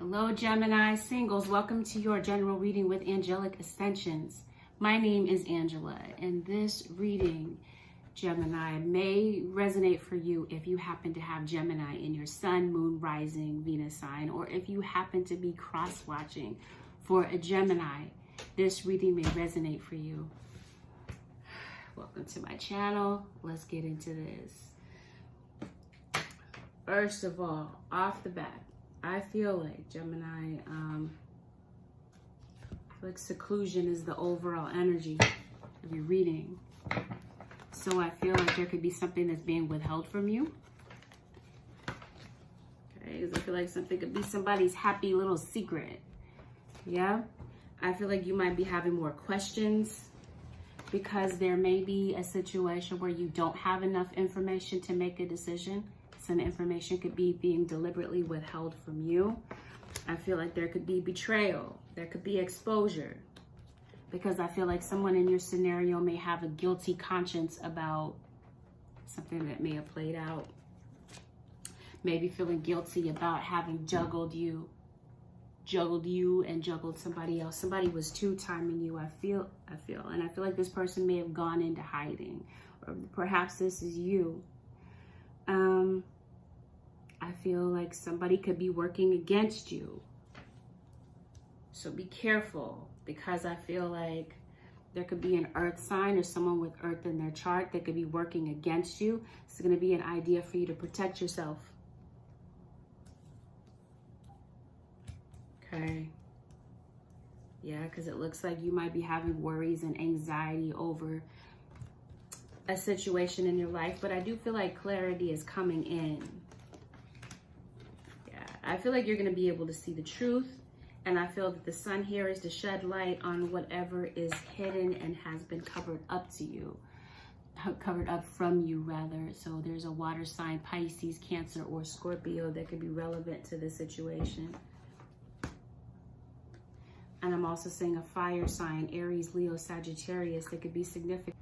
Hello, Gemini Singles. Welcome to your general reading with Angelic Ascensions. My name is Angela, and this reading, Gemini, may resonate for you if you happen to have Gemini in your Sun, Moon, Rising, Venus sign, or if you happen to be cross-watching for a Gemini. This reading may resonate for you. Welcome to my channel. Let's get into this. First of all, off the bat, I feel like Gemini, like seclusion is the overall energy of your reading. So I feel like there could be something that's being withheld from you. Okay, because I feel like something could be somebody's happy little secret. Yeah, I feel like you might be having more questions because there may be a situation where you don't have enough information to make a decision. Some information could be being deliberately withheld from you. I feel like there could be betrayal. There could be exposure. Because I feel like someone in your scenario may have a guilty conscience about something that may have played out. Maybe feeling guilty about having juggled you and juggled somebody else. Somebody was two-timing you, I feel. And I feel like this person may have gone into hiding. Or perhaps this is you. I feel like somebody could be working against you. So be careful, because I feel like there could be an earth sign or someone with earth in their chart that could be working against you. It's going to be an idea for you to protect yourself. Okay. Yeah, because it looks like you might be having worries and anxiety over a situation in your life, but I do feel like clarity is coming in. Yeah, I feel like you're going to be able to see the truth, and I feel that the sun here is to shed light on whatever is hidden and has been covered up to you, covered up from you rather. So there's a water sign, Pisces, Cancer, or Scorpio that could be relevant to this situation. And I'm also seeing a fire sign, Aries, Leo, Sagittarius, that could be significant.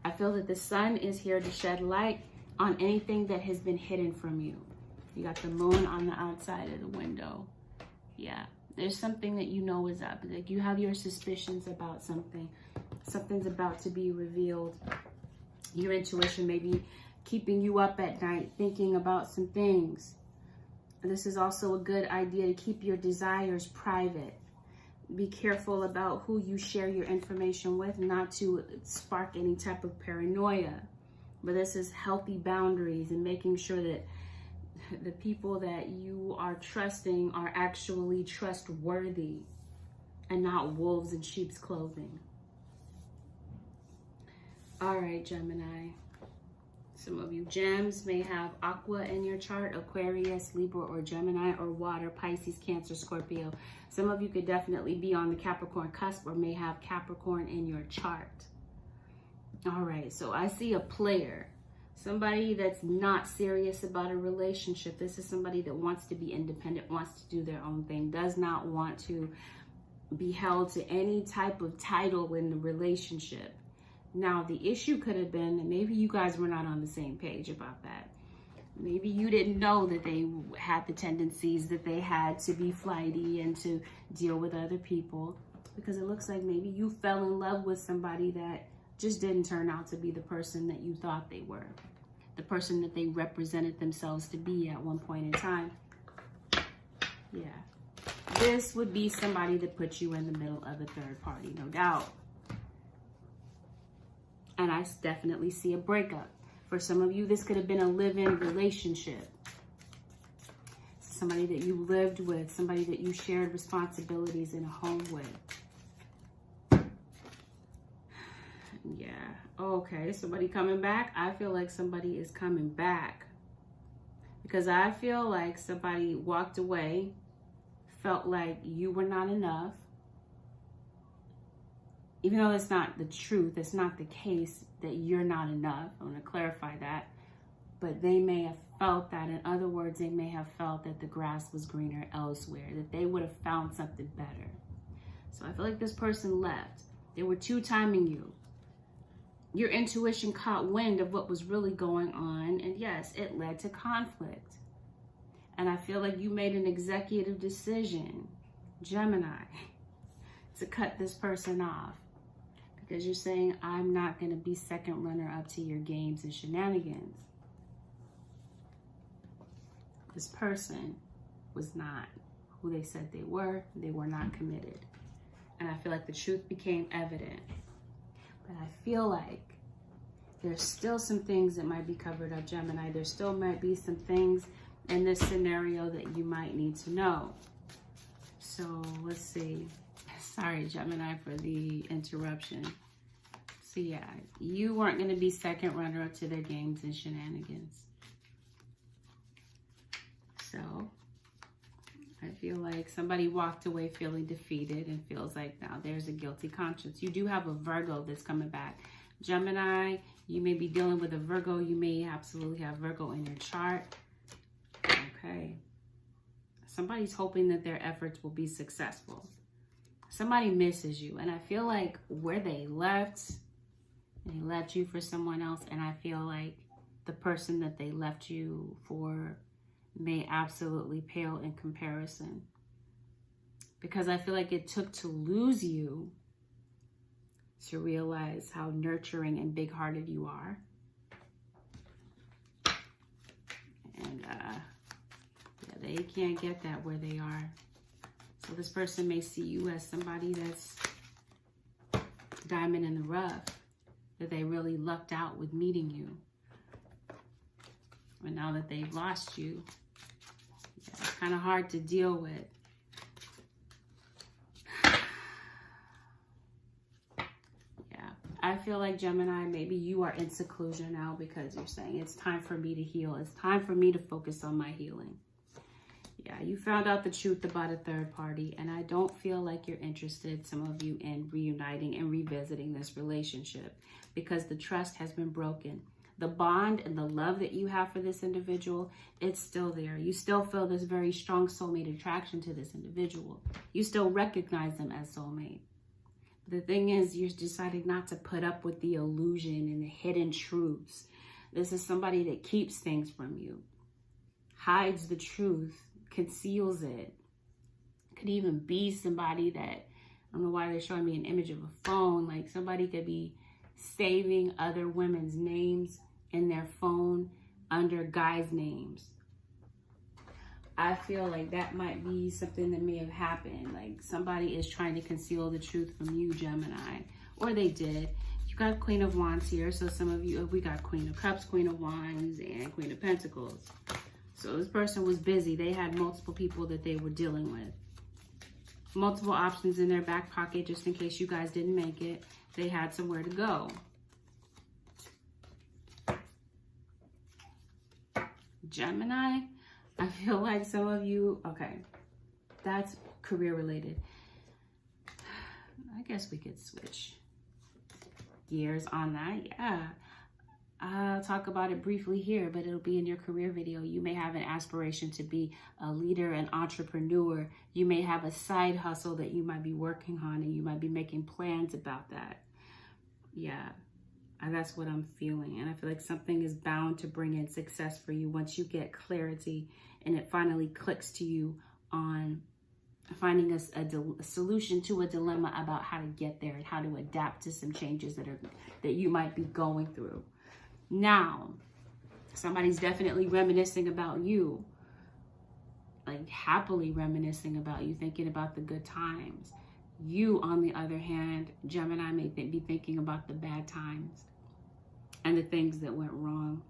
I feel that the sun is here to shed light on anything that has been hidden from you. You got the moon on the outside of the window. Yeah, there's something that you know is up. Like you have your suspicions about something. Something's about to be revealed. Your intuition may be keeping you up at night thinking about some things. And this is also a good idea to keep your desires private. Be careful about who you share your information with, not to spark any type of paranoia. But this is healthy boundaries and making sure that the people that you are trusting are actually trustworthy and not wolves in sheep's clothing. All right, Gemini. Some of you gems may have aqua in your chart, Aquarius, Libra, or Gemini, or water, Pisces, Cancer, Scorpio. Some of you could definitely be on the Capricorn cusp or may have Capricorn in your chart. All right, so I see a player, somebody that's not serious about a relationship. This is somebody that wants to be independent, wants to do their own thing, does not want to be held to any type of title in the relationship. Now, the issue could have been that maybe you guys were not on the same page about that. Maybe you didn't know that they had the tendencies that they had to be flighty and to deal with other people, because it looks like maybe you fell in love with somebody that just didn't turn out to be the person that you thought they were, the person that they represented themselves to be at one point in time. Yeah. This would be somebody that puts you in the middle of a third party, no doubt. And I definitely see a breakup. For some of you, this could have been a live-in relationship. Somebody that you lived with, somebody that you shared responsibilities in a home with. Yeah, okay, somebody coming back. I feel like somebody is coming back. Because I feel like somebody walked away, felt like you were not enough. Even though that's not the truth, it's not the case that you're not enough. I want to clarify that. But they may have felt that. In other words, they may have felt that the grass was greener elsewhere, that they would have found something better. So I feel like this person left. They were two-timing you. Your intuition caught wind of what was really going on. And yes, it led to conflict. And I feel like you made an executive decision, Gemini, to cut this person off. Because you're saying, I'm not going to be second runner up to your games and shenanigans. This person was not who they said they were. They were not committed. And I feel like the truth became evident. But I feel like there's still some things that might be covered up, Gemini. There still might be some things in this scenario that you might need to know. So let's see. Sorry, Gemini, for the interruption. So yeah, you weren't going to be second runner up to their games and shenanigans. So I feel like somebody walked away feeling defeated and feels like now there's a guilty conscience. You do have a Virgo that's coming back. Gemini, you may be dealing with a Virgo. You may absolutely have Virgo in your chart. Okay. Somebody's hoping that their efforts will be successful. Somebody misses you. And I feel like where they left you for someone else. And I feel like the person that they left you for may absolutely pale in comparison. Because I feel like it took to lose you to realize how nurturing and big-hearted you are. And yeah, they can't get that where they are. So this person may see you as somebody that's diamond in the rough, that they really lucked out with meeting you. But now that they've lost you, yeah, it's kind of hard to deal with. Yeah, I feel like Gemini, maybe you are in seclusion now because you're saying it's time for me to heal. It's time for me to focus on my healing. Yeah, you found out the truth about a third party, and I don't feel like you're interested, some of you, in reuniting and revisiting this relationship because the trust has been broken. The bond and the love that you have for this individual, it's still there. You still feel this very strong soulmate attraction to this individual. You still recognize them as soulmate. The thing is, you're deciding not to put up with the illusion and the hidden truths. This is somebody that keeps things from you, hides the truth, conceals it. Could even be somebody that, I don't know why they're showing me an image of a phone. Like somebody could be saving other women's names in their phone under guys' names. I feel like that might be something that may have happened. Like somebody is trying to conceal the truth from you, Gemini. Or they did. You got Queen of Wands here. So some of you, we got Queen of Cups, Queen of Wands, and Queen of Pentacles. So this person was busy. They had multiple people that they were dealing with. Multiple options in their back pocket just in case you guys didn't make it. They had somewhere to go. Gemini, I feel like some of you, okay, that's career related. I guess we could switch gears on that. Yeah. I'll talk about it briefly here, but it'll be in your career video. You may have an aspiration to be a leader, an entrepreneur. You may have a side hustle that you might be working on, and you might be making plans about that. Yeah, that's what I'm feeling. And I feel like something is bound to bring in success for you once you get clarity and it finally clicks to you on finding a solution to a dilemma about how to get there and how to adapt to some changes that you might be going through. Now, somebody's definitely reminiscing about you, like happily reminiscing about you, thinking about the good times. You, on the other hand, Gemini, may be thinking about the bad times and the things that went wrong.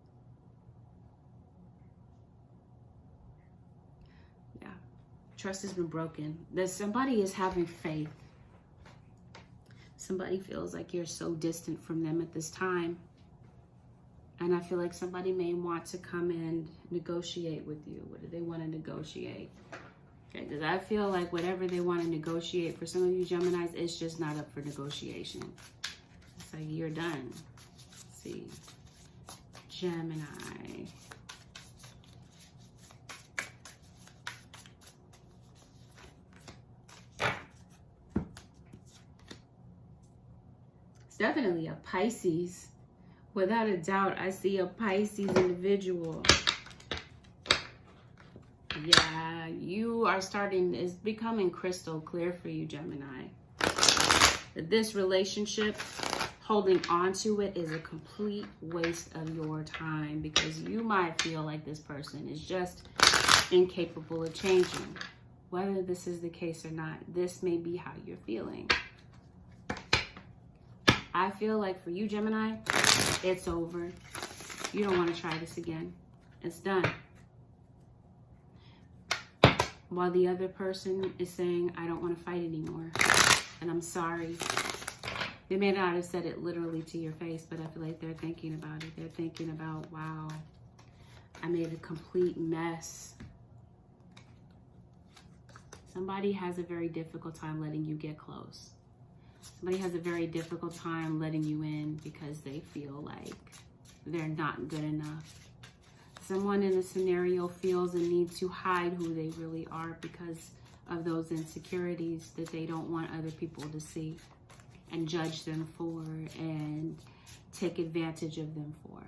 Yeah, trust has been broken. Somebody is having faith. Somebody feels like you're so distant from them at this time. And I feel like somebody may want to come and negotiate with you. What do they want to negotiate? Okay, because I feel like whatever they want to negotiate, for some of you Geminis, it's just not up for negotiation. It's like you're done. Let's see. Gemini. It's definitely a Pisces. Without a doubt, I see a Pisces individual. Yeah, you are starting, it's becoming crystal clear for you, Gemini. This relationship, holding on to it is a complete waste of your time, because you might feel like this person is just incapable of changing. Whether this is the case or not, this may be how you're feeling. I feel like for you, Gemini, it's over. You don't want to try this again. It's done. While the other person is saying, I don't want to fight anymore, and I'm sorry. They may not have said it literally to your face, but I feel like they're thinking about it. They're thinking about, wow, I made a complete mess. Somebody has a very difficult time letting you get close. Somebody has a very difficult time letting you in because they feel like they're not good enough. Someone in a scenario feels a need to hide who they really are because of those insecurities that they don't want other people to see and judge them for and take advantage of them for.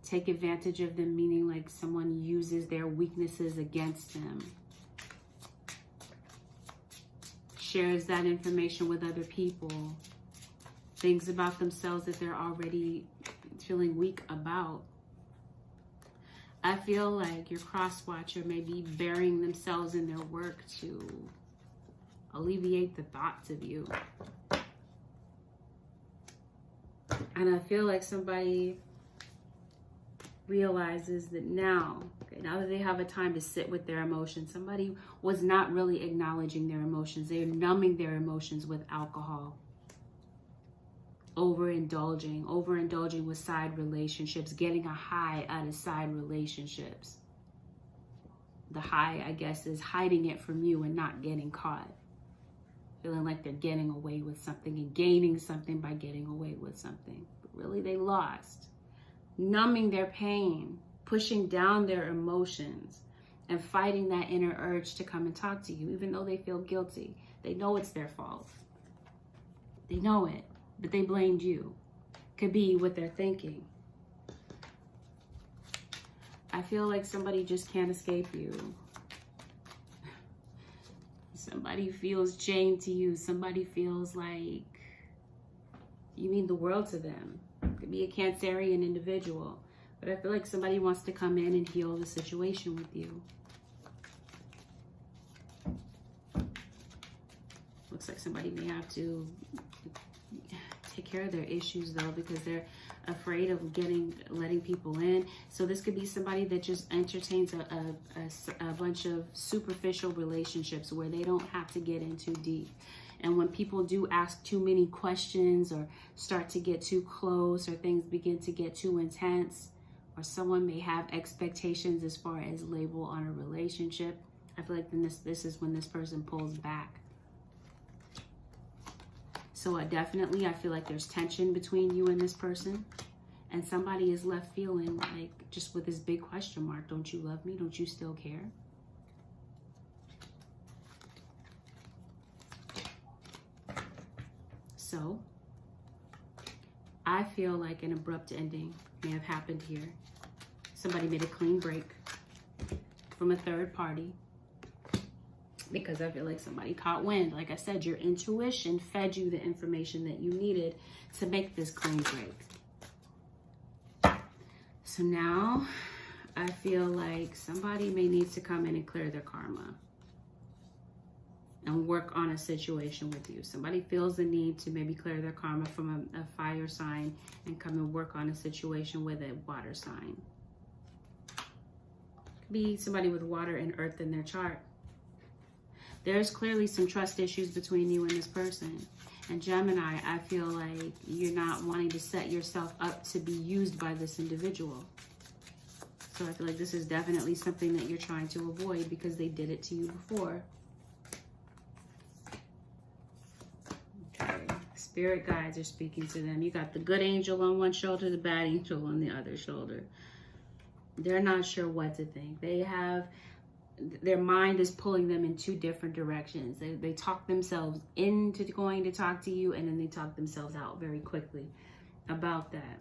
Take advantage of them meaning like someone uses their weaknesses against them. Shares that information with other people. Things about themselves that they're already feeling weak about. I feel like your cross watcher may be burying themselves in their work to alleviate the thoughts of you. And I feel like somebody realizes that now that they have a time to sit with their emotions, somebody was not really acknowledging their emotions. They're numbing their emotions with alcohol. Overindulging with side relationships, getting a high out of side relationships. The high, I guess, is hiding it from you and not getting caught. Feeling like they're getting away with something and gaining something by getting away with something. But really, they lost. Numbing their pain, pushing down their emotions, and fighting that inner urge to come and talk to you, even though they feel guilty. They know it's their fault. They know it. But they blamed you. Could be what they're thinking. I feel like somebody just can't escape you. Somebody feels chained to you. Somebody feels like you mean the world to them. Could be a Cancerian individual. But I feel like somebody wants to come in and heal the situation with you. Looks like somebody may have to take care of their issues though, because they're afraid of letting people in. So this could be somebody that just entertains a bunch of superficial relationships where they don't have to get in too deep. And when people do ask too many questions or start to get too close or things begin to get too intense, or someone may have expectations as far as label on a relationship, I feel like then this is when this person pulls back. So I feel like there's tension between you and this person. And somebody is left feeling like, just with this big question mark, don't you love me? Don't you still care? So I feel like an abrupt ending may have happened here. Somebody made a clean break from a third party. Because I feel like somebody caught wind. Like I said, your intuition fed you the information that you needed to make this clean break. So now I feel like somebody may need to come in and clear their karma and work on a situation with you. Somebody feels the need to maybe clear their karma from a fire sign and come and work on a situation with a water sign. Could be somebody with water and earth in their chart. There's clearly some trust issues between you and this person. And Gemini, I feel like you're not wanting to set yourself up to be used by this individual. So I feel like this is definitely something that you're trying to avoid because they did it to you before. Okay. Spirit guides are speaking to them. You got the good angel on one shoulder, the bad angel on the other shoulder. They're not sure what to think. Their mind is pulling them in two different directions. They talk themselves into going to talk to you, and then they talk themselves out very quickly about that.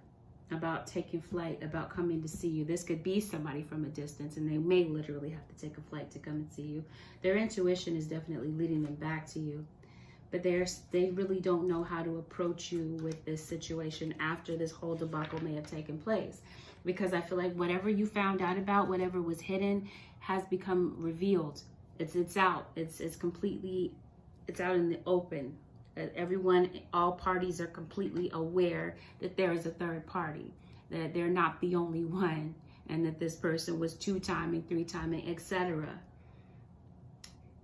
about taking flight, about coming to see you. This could be somebody from a distance, and they may literally have to take a flight to come and see you. Their intuition is definitely leading them back to you, but they really don't know how to approach you with this situation after this whole debacle may have taken place. Because I feel like whatever you found out about, whatever was hidden, has become revealed. It's out. It's completely, it's out in the open. Everyone, all parties are completely aware that there is a third party, that they're not the only one, and that this person was 2-timing, 3-timing, etc.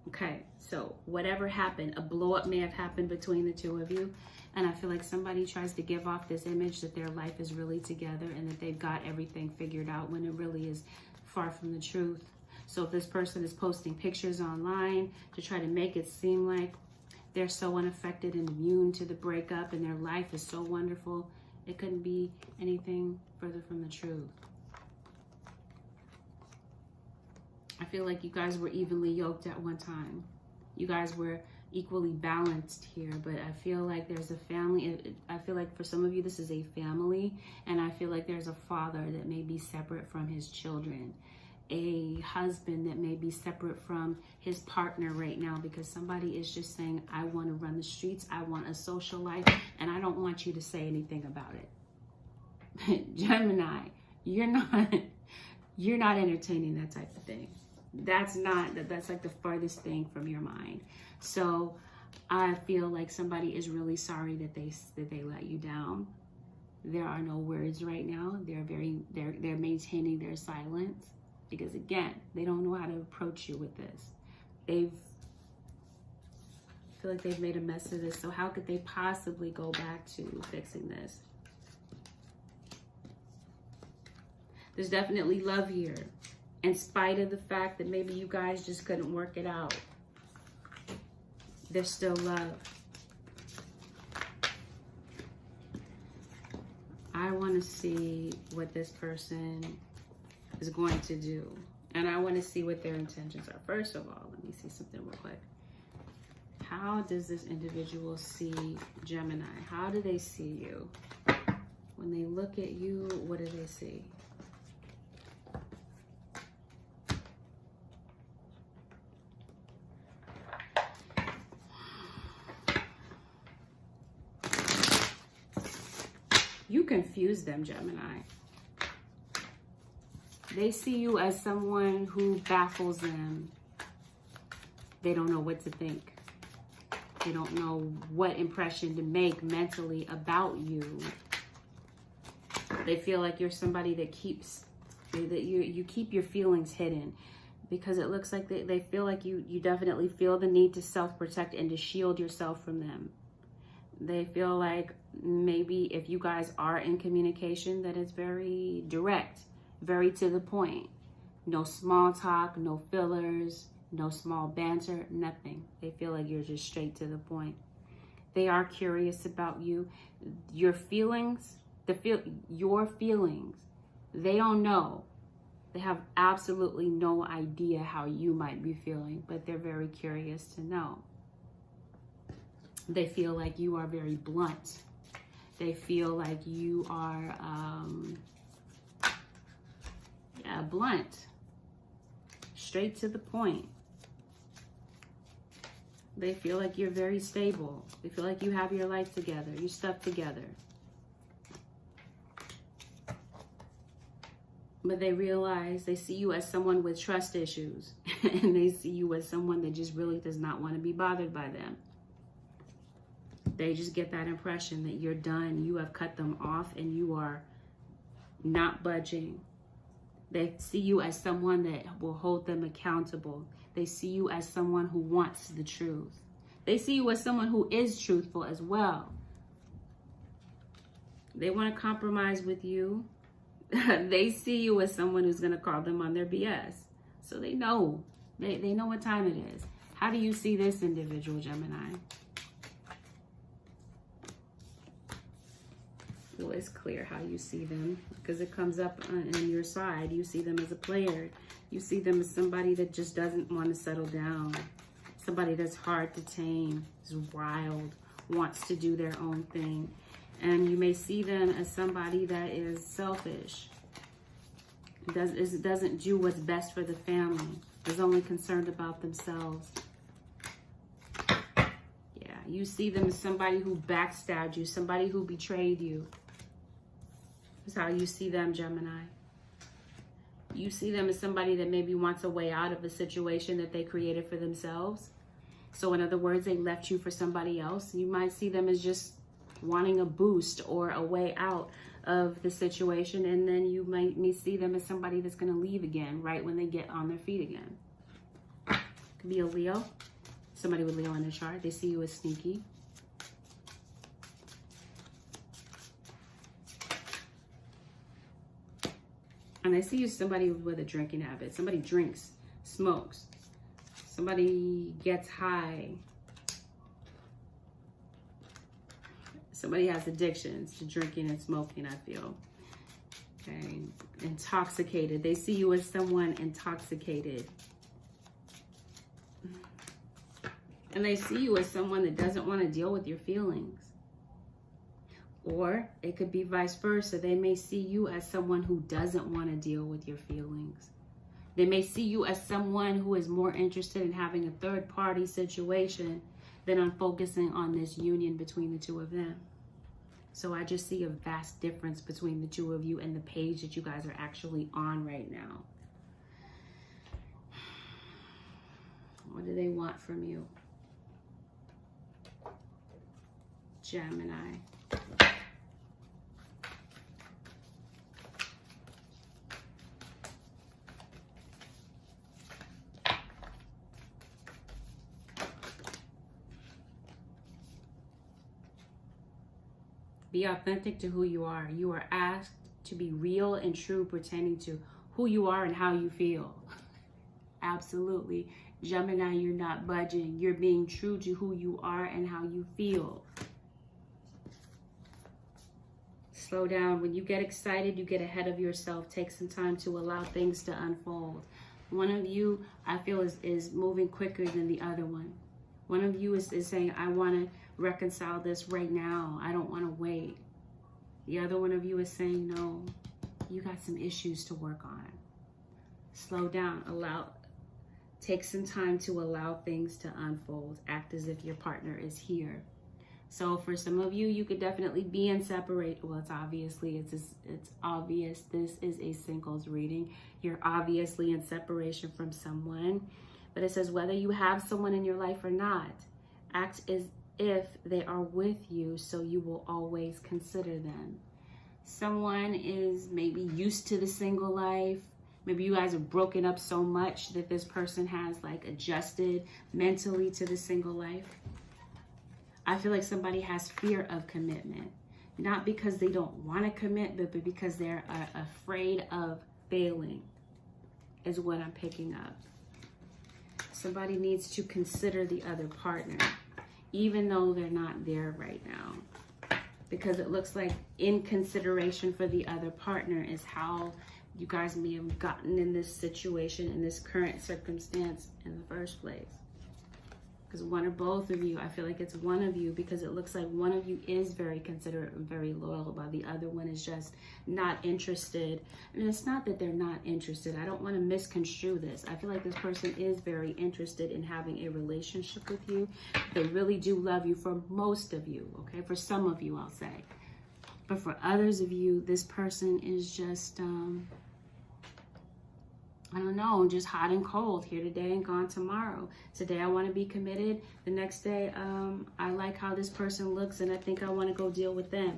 Okay, so whatever happened, a blow up may have happened between the two of you, and I feel like somebody tries to give off this image that their life is really together and that they've got everything figured out, when it really is far from the truth. So if this person is posting pictures online to try to make it seem like they're so unaffected and immune to the breakup and their life is so wonderful, it couldn't be anything further from the truth. I feel like you guys were evenly yoked at one time. You guys were equally balanced here, but I feel like there's a family. I feel like for some of you, this is a family, and I feel like there's a father that may be separate from his children, a husband that may be separate from his partner right now, because somebody is just saying, I want to run the streets, I want a social life, and I don't want you to say anything about it. Gemini, you're not entertaining that type of thing. That's like the farthest thing from your mind. So I feel like somebody is really sorry that they let you down. There are no words right now. They're maintaining their silence, because again, they don't know how to approach you with this. I feel like they've made a mess of this. So how could they possibly go back to fixing this? There's definitely love here, in spite of the fact that maybe you guys just couldn't work it out. There's still love. I want to see what this person is going to do. And I want to see what their intentions are. First of all, let me see something real quick. How does this individual see Gemini? How do they see you? When they look at you, what do they see? You confuse them, Gemini. They see you as someone who baffles them. They don't know what to think. They don't know what impression to make mentally about you. They feel like you're somebody that you keep your feelings hidden, because it looks like they feel like you definitely feel the need to self-protect and to shield yourself from them. They feel like maybe if you guys are in communication, that it's very direct, very to the point. No small talk, no fillers, no small banter, nothing. They feel like you're just straight to the point. They are curious about you. Your feelings, your feelings, they don't know. They have absolutely no idea how you might be feeling, but they're very curious to know. They feel like you are very blunt. They feel like you are, blunt, straight to the point. They feel like you're very stable. They feel like you have your life together, your stuff together. But they realize, they see you as someone with trust issues. And they see you as someone that just really does not want to be bothered by them. They just get that impression that you're done. You have cut them off and you are not budging. They see you as someone that will hold them accountable. They see you as someone who wants the truth. They see you as someone who is truthful as well. They want to compromise with you. They see you as someone who's going to call them on their BS. So they know. They know what time it is. How do you see this individual, Gemini? Well, it's clear how you see them, because it comes up on your side. You see them as a player. You see them as somebody that just doesn't want to settle down. Somebody that's hard to tame, is wild, wants to do their own thing. And you may see them as somebody that is selfish. Doesn't do what's best for the family. Is only concerned about themselves. Yeah, you see them as somebody who backstabbed you, somebody who betrayed you. That's how you see them, Gemini. You see them as somebody that maybe wants a way out of a situation that they created for themselves. So in other words, they left you for somebody else. You might see them as just wanting a boost or a way out of the situation, and then you might see them as somebody that's going to leave again right when they get on their feet again. Could be a Leo, somebody with Leo in their chart. They see you as sneaky. And they see you as somebody with a drinking habit. Somebody drinks, smokes, somebody gets high. Somebody has addictions to drinking and smoking, I feel. Okay. Intoxicated. They see you as someone intoxicated. And they see you as someone that doesn't want to deal with your feelings. Or it could be vice versa. They may see you as someone who doesn't want to deal with your feelings. They may see you as someone who is more interested in having a third-party situation than on focusing on this union between the two of them. So I just see a vast difference between the two of you and the page that you guys are actually on right now. What do they want from you? Gemini. Be authentic to who you are. You are asked to be real and true, pertaining to who you are and how you feel. Absolutely. Gemini, you're not budging. You're being true to who you are and how you feel. Slow down. When you get excited, you get ahead of yourself. Take some time to allow things to unfold. One of you, I feel, is moving quicker than the other one. One of you is saying, I want to reconcile this right now. I don't want to wait. The other one of you is saying, no, you got some issues to work on. Slow down. Take some time to allow things to unfold. Act as if your partner is here. So for some of you, you could definitely be in separate. Well, it's obvious. This is a singles reading. You're obviously in separation from someone. But it says whether you have someone in your life or not, act as if they are with you, so you will always consider them. Someone is maybe used to the single life. Maybe you guys have broken up so much that this person has like adjusted mentally to the single life. I feel like somebody has fear of commitment, not because they don't want to commit, but because they're afraid of failing is what I'm picking up. Somebody needs to consider the other partner, even though they're not there right now. Because it looks like in consideration for the other partner is how you guys may have gotten in this situation, in this current circumstance in the first place. Because one or both of you, I feel like it's one of you, because it looks like one of you is very considerate and very loyal, while the other one is just not interested. And it's not that they're not interested. I don't want to misconstrue this. I feel like this person is very interested in having a relationship with you. They really do love you, for most of you, okay? For some of you, I'll say. But for others of you, this person is just, I don't know, just hot and cold, here today and gone tomorrow. Today I want to be committed. The next day, I like how this person looks and I think I want to go deal with them.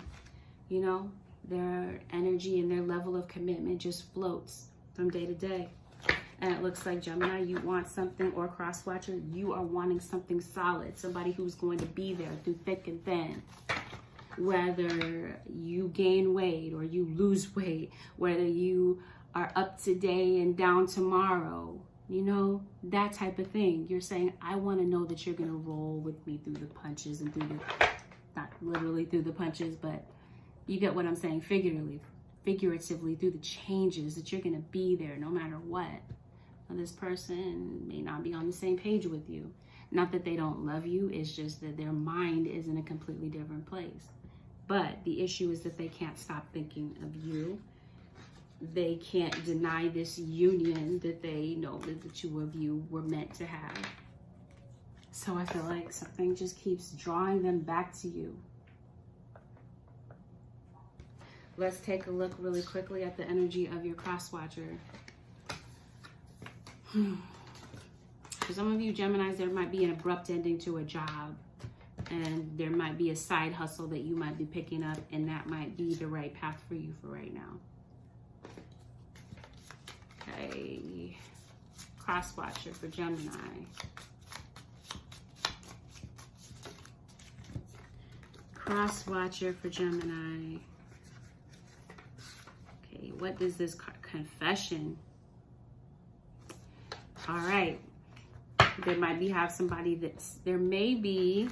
You know, their energy and their level of commitment just floats from day to day. And it looks like, Gemini, you want something, or cross-watcher, you are wanting something solid. Somebody who's going to be there through thick and thin. Whether you gain weight or you lose weight, whether you are up today and down tomorrow, you know, that type of thing. You're saying, I want to know that you're going to roll with me through the punches and through the, not literally through the punches, but you get what I'm saying, figuratively through the changes, that you're going to be there no matter what. Now, this person may not be on the same page with you. Not that they don't love you, it's just that their mind is in a completely different place. But the issue is that they can't stop thinking of you. They can't deny this union that they know that the two of you were meant to have. So I feel like something just keeps drawing them back to you. Let's take a look really quickly at the energy of your cross watcher. For some of you Geminis, there might be an abrupt ending to a job, and there might be a side hustle that you might be picking up, and that might be the right path for you for right now. Okay, cross watcher for Gemini. Cross watcher for Gemini. Okay, what does this confession? All right, there might be have somebody that's, there may be,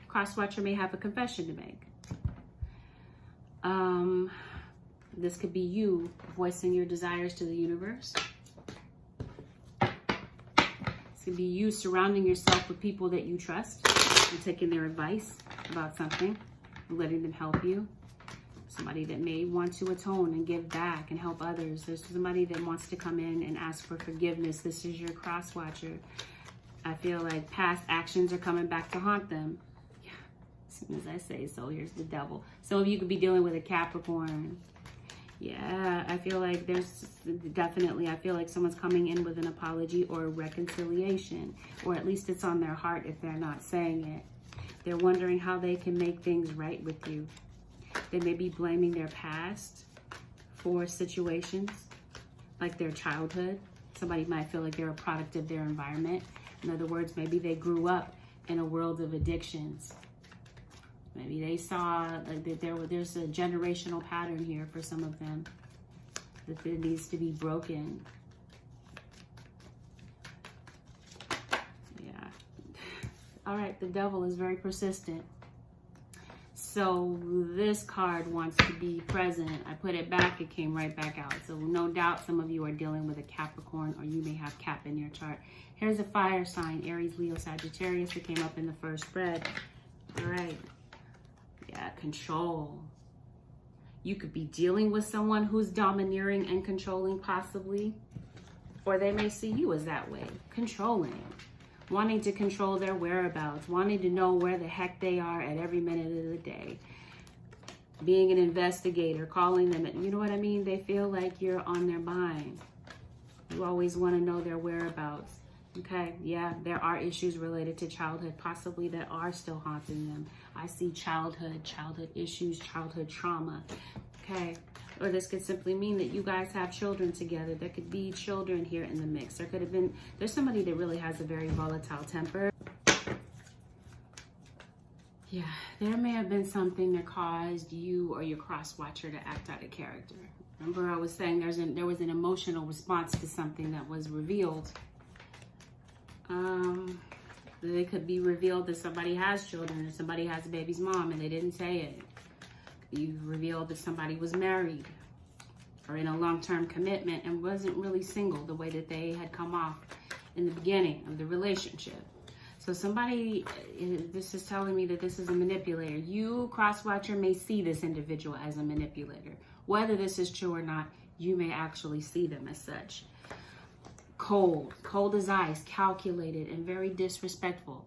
cross watcher may have a confession to make. This could be you voicing your desires to the universe. This could be you surrounding yourself with people that you trust and taking their advice about something and letting them help you. Somebody that may want to atone and give back and help others. There's somebody that wants to come in and ask for forgiveness. This is your cross watcher. I feel like past actions are coming back to haunt them. Yeah, as soon as I say so, here's the devil. Some of you could be dealing with a Capricorn. Yeah, I feel like there's definitely, I feel like someone's coming in with an apology or a reconciliation, or at least it's on their heart if they're not saying it. They're wondering how they can make things right with you. They may be blaming their past for situations like their childhood. Somebody might feel like they're a product of their environment. In other words, maybe they grew up in a world of addictions. Maybe they saw like that there's a generational pattern here for some of them that needs to be broken. Yeah. All right, the devil is very persistent. So this card wants to be present. I put it back, it came right back out. So no doubt some of you are dealing with a Capricorn, or you may have Cap in your chart. Here's a fire sign, Aries, Leo, Sagittarius. It came up in the first spread. All right. Yeah, control. You could be dealing with someone who's domineering and controlling possibly, or they may see you as that way, controlling, wanting to control their whereabouts, wanting to know where the heck they are at every minute of the day, being an investigator, calling them, you know what I mean? They feel like you're on their mind. You always want to know their whereabouts. Okay, yeah, there are issues related to childhood, possibly that are still haunting them. I see childhood issues, childhood trauma. Okay, or this could simply mean that you guys have children together. There could be children here in the mix. There could have been, there's somebody that really has a very volatile temper. Yeah, there may have been something that caused you or your cross watcher to act out of character. Remember I was saying there was an emotional response to something that was revealed. It could be revealed that somebody has children or somebody has a baby's mom and they didn't say it. You revealed that somebody was married or in a long-term commitment and wasn't really single the way that they had come off in the beginning of the relationship. So somebody, this is telling me that this is a manipulator. You, cross-watcher, may see this individual as a manipulator. Whether this is true or not, you may actually see them as such. Cold as ice, calculated, and very disrespectful.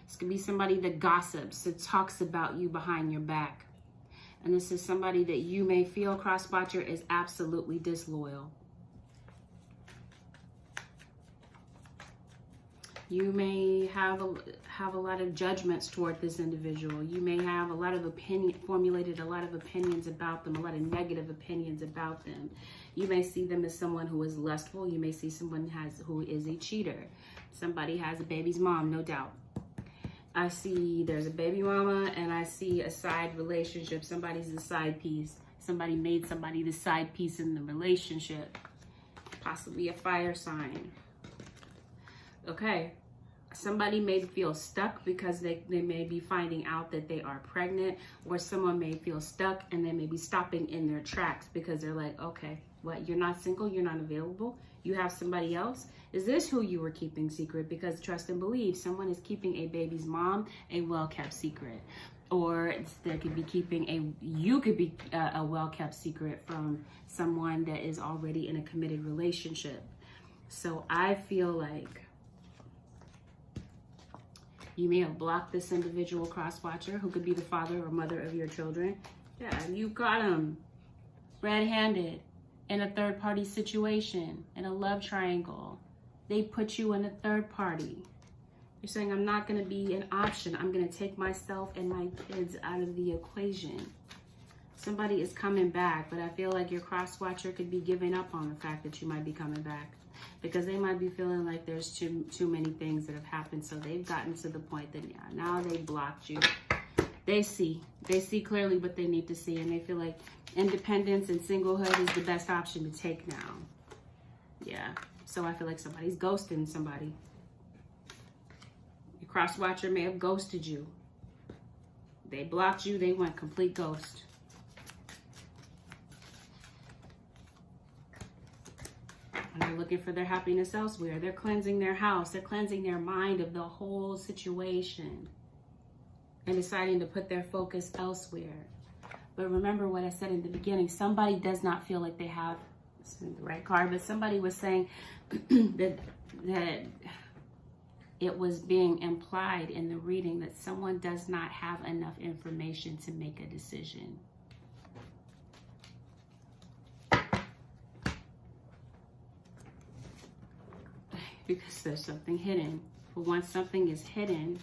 This could be somebody that gossips, that talks about you behind your back. And this is somebody that you may feel, cross-watcher, is absolutely disloyal. You may have a lot of judgments toward this individual. You may have a lot of formulated a lot of opinions about them, a lot of negative opinions about them. You may see them as someone who is lustful. You may see someone who is a cheater. Somebody has a baby's mom, no doubt. I see there's a baby mama and I see a side relationship. Somebody's the side piece. Somebody made somebody the side piece in the relationship. Possibly a fire sign. Okay. Somebody may feel stuck because they may be finding out that they are pregnant, or someone may feel stuck and they may be stopping in their tracks because they're like, okay, What, you're not single? You're not available? You have somebody else? Is this who you were keeping secret? Because trust and believe, someone is keeping a baby's mom a well-kept secret. Or they could be keeping you could be a well-kept secret from someone that is already in a committed relationship. So I feel like you may have blocked this individual cross-watcher who could be the father or mother of your children. Yeah, you got them red-handed in a third-party situation, in a love triangle. They put you in a third party. You're saying, I'm not going to be an option. I'm going to take myself and my kids out of the equation. Somebody is coming back, but I feel like your cross-watcher could be giving up on the fact that you might be coming back, because they might be feeling like there's too many things that have happened. So they've gotten to the point that, yeah, now they blocked you. They see clearly what they need to see, and they feel like independence and singlehood is the best option to take now. Yeah, so I feel like somebody's ghosting somebody. Your cross-watcher may have ghosted you. They blocked you, they went complete ghost. And they're looking for their happiness elsewhere. They're cleansing their house. They're cleansing their mind of the whole situation and deciding to put their focus elsewhere. But remember what I said in the beginning. Somebody does not feel like they have, this isn't the right card, but somebody was saying that it was being implied in the reading that someone does not have enough information to make a decision. Because there's something hidden. But once something is hidden,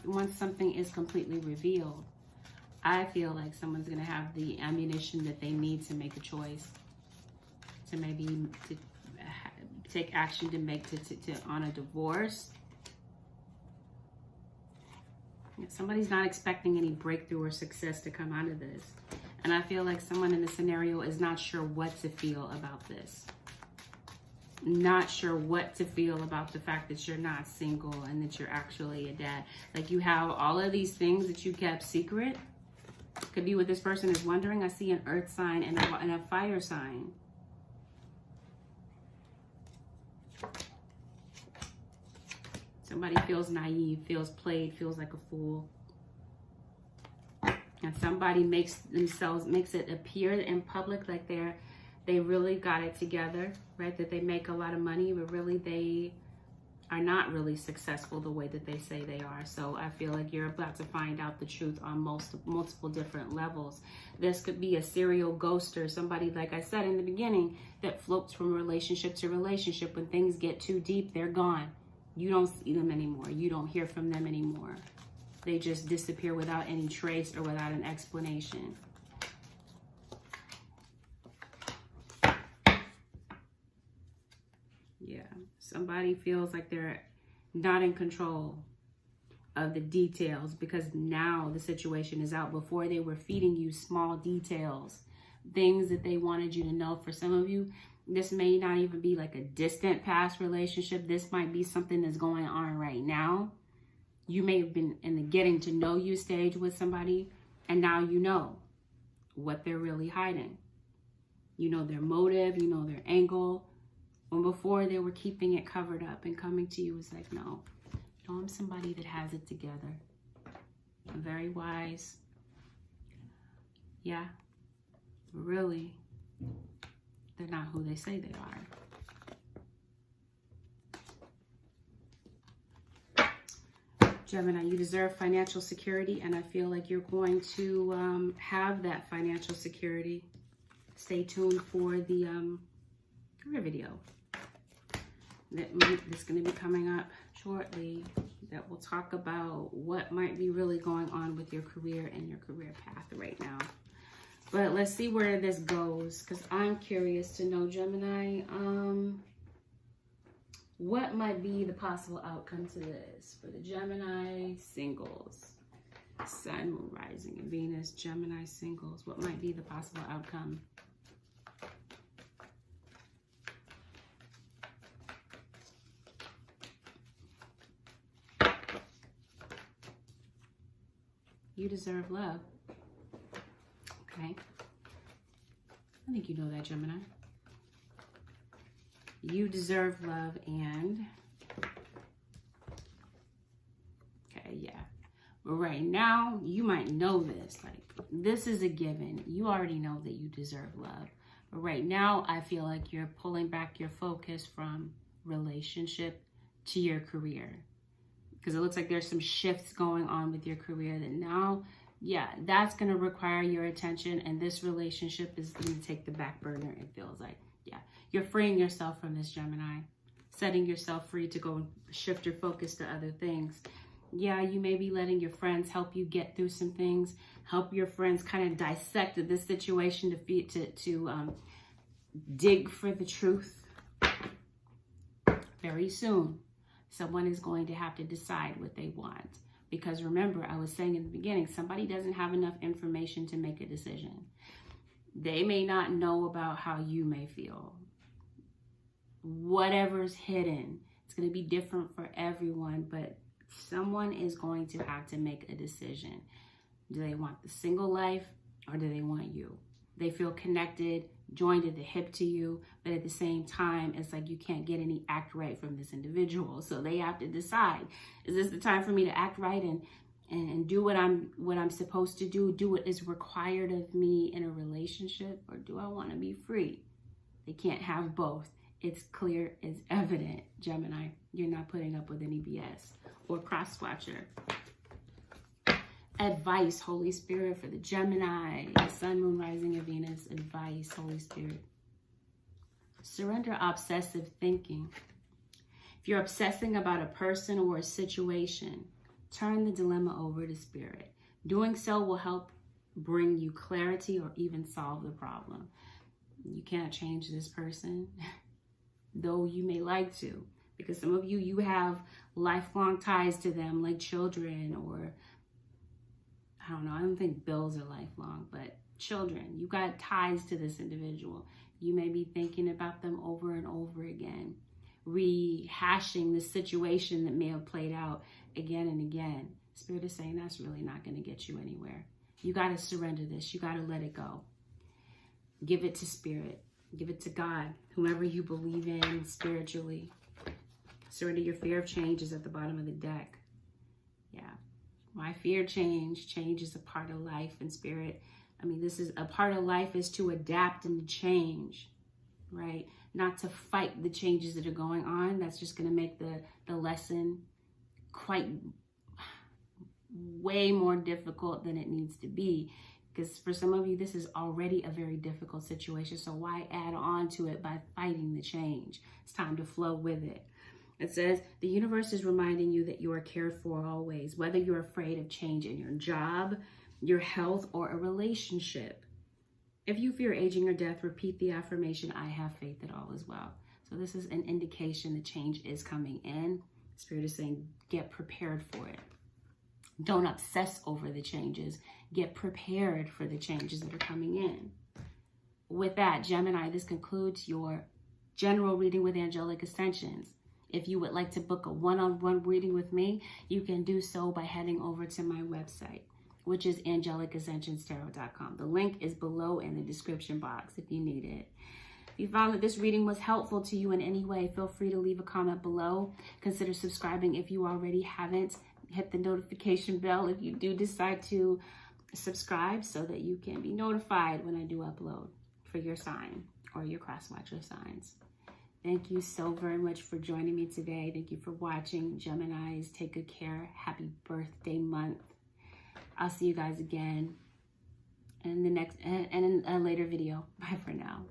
once something is completely revealed, I feel like someone's going to have the ammunition that they need to make a choice, to maybe take action on a divorce. Somebody's not expecting any breakthrough or success to come out of this. And I feel like someone in the scenario is not sure what to feel about this. Not sure what to feel about the fact that you're not single and that you're actually a dad. Like, you have all of these things that you kept secret. Could be what this person is wondering. I see an earth sign and a fire sign. Somebody feels naive, feels played, feels like a fool. And somebody makes it appear in public like they really got it together, right? That they make a lot of money, but really they are not really successful the way that they say they are. So I feel like you're about to find out the truth on multiple different levels. This could be a serial ghoster, somebody, like I said in the beginning, that floats from relationship to relationship. When things get too deep, they're gone. You don't see them anymore. You don't hear from them anymore. They just disappear without any trace or without an explanation. Yeah, somebody feels like they're not in control of the details because now the situation is out. Before, they were feeding you small details, things that they wanted you to know. For some of you, this may not even be like a distant past relationship. This might be something that's going on right now. You may have been in the getting to know you stage with somebody, and now you know what they're really hiding. You know their motive, you know their angle. When before they were keeping it covered up and coming to you, it's like, no, I'm somebody that has it together. I'm very wise. Yeah, really, they're not who they say they are. Gemini, you deserve financial security, and I feel like you're going to have that financial security. Stay tuned for the career video that's going to be coming up shortly, that will talk about what might be really going on with your career and your career path right now. But let's see where this goes, because I'm curious to know, Gemini, what might be the possible outcome to this for the Gemini singles? Sun, Moon, Rising, and Venus, Gemini singles. What might be the possible outcome? You deserve love. Okay. I think you know that, Gemini. You deserve love and... Okay, yeah. But right now, you might know this. Like, this is a given. You already know that you deserve love. But right now, I feel like you're pulling back your focus from relationship to your career. Because it looks like there's some shifts going on with your career that now, yeah, that's going to require your attention. And this relationship is going to take the back burner, it feels like. Yeah, you're freeing yourself from this, Gemini. Setting yourself free to go shift your focus to other things. Yeah, you may be letting your friends help you get through some things. Help your friends kind of dissect this situation to dig for the truth. Very soon, someone is going to have to decide what they want. Because remember, I was saying in the beginning, somebody doesn't have enough information to make a decision. They may not know about how you may feel. Whatever's hidden, it's going to be different for everyone, but someone is going to have to make a decision. Do they want the single life or do they want you? They feel connected, joined at the hip to you, but at the same time, it's like you can't get any act right from this individual. So they have to decide, is this the time for me to act right and do what I'm supposed to do what is required of me in a relationship, or do I want to be free? They can't have both. It's clear, it's evident, Gemini. You're not putting up with any BS. Or cross-watcher. Advice, Holy Spirit, for the Gemini, the Sun, Moon, Rising, and Venus. Advice, Holy Spirit. Surrender obsessive thinking. If you're obsessing about a person or a situation, turn the dilemma over to Spirit. Doing so will help bring you clarity or even solve the problem. You can't change this person, though you may like to. Because some of you, you have lifelong ties to them, like children, or I don't know, I don't think bills are lifelong, but children. You got ties to this individual. You may be thinking about them over and over again, rehashing the situation that may have played out again and again. Spirit is saying that's really not going to get you anywhere. You got to surrender this. You got to let it go. Give it to Spirit. Give it to God, whomever you believe in spiritually. Surrender your fear of change is at the bottom of the deck. Yeah. Why fear change? Change is a part of life and Spirit. I mean, this is a part of life is to adapt and change, right? Not to fight the changes that are going on. That's just going to make the lesson quite way more difficult than it needs to be. Because for some of you, this is already a very difficult situation. So why add on to it by fighting the change? It's time to flow with it. It says, the universe is reminding you that you are cared for always, whether you're afraid of change in your job, your health, or a relationship. If you fear aging or death, repeat the affirmation, I have faith that all is well. So this is an indication that change is coming in. Spirit is saying, get prepared for it. Don't obsess over the changes. Get prepared for the changes that are coming in. With that, Gemini, this concludes your general reading with Angelic Ascensions. If you would like to book a one-on-one reading with me, you can do so by heading over to my website, which is AngelicAscensionsTarot.com. The link is below in the description box if you need it. If you found that this reading was helpful to you in any way, feel free to leave a comment below. Consider subscribing if you already haven't. Hit the notification bell if you do decide to subscribe so that you can be notified when I do upload for your sign or your cross-watcher signs. Thank you so very much for joining me today. Thank you for watching. Geminis, take good care. Happy birthday month. I'll see you guys again in the next and in a later video. Bye for now.